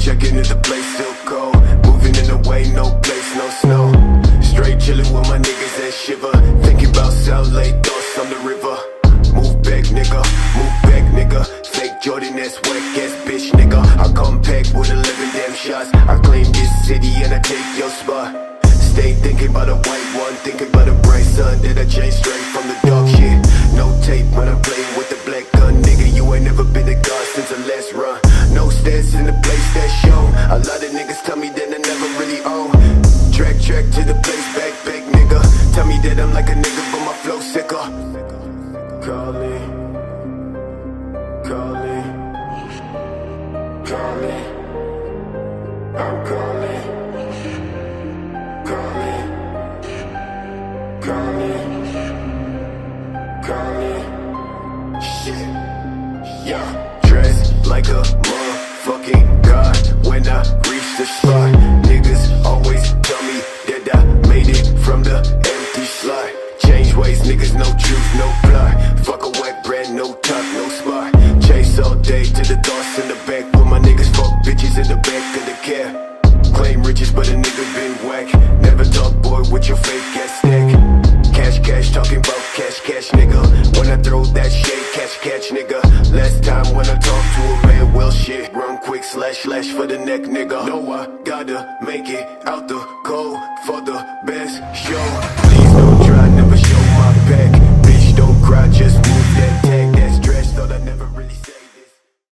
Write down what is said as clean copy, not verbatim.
checking if the place still cold. Moving in the way, no place, no snow. Straight chillin' with my niggas that shiver. Thinking about South Lake, thoughts on the river. Move back, nigga, move back, nigga. Fake Jordan, that's whack ass bitch, nigga. I come pack with 11 damn shots. I claim this city and I take your spot. Stay thinking about a white one, thinking about a bright sun. That I changed straight from the dog shit. No tape when I'm playing with the black gun, nigga. You ain't never been a god since the last run. No stats in the place that show. A lot of niggas tell me that I never really own. Track to the place, back, nigga. Tell me that I'm like a nigga, but my flow sicker. Call me, call me, call me. I'm calling, call me, call me, call me. Shit, yeah. Dressed like a motherfucking god when I reach the spot. Niggas always tell me that I made it from the empty slot. Change ways, niggas, no truth, no plot. Fuck a wet brand, no top, no spot. Chase all day to the thoughts in the back. Put my niggas fuck bitches in the back of the cab. Claim riches, but a nigga been whack. Never talk, boy, with your fake ass stack. Cash, talking about cash, nigga. When I throw that shade, catch, nigga. Last time when I talk to a man, well shit. Run quick, slash for the neck, nigga. Know I gotta make it out the cold for the best show.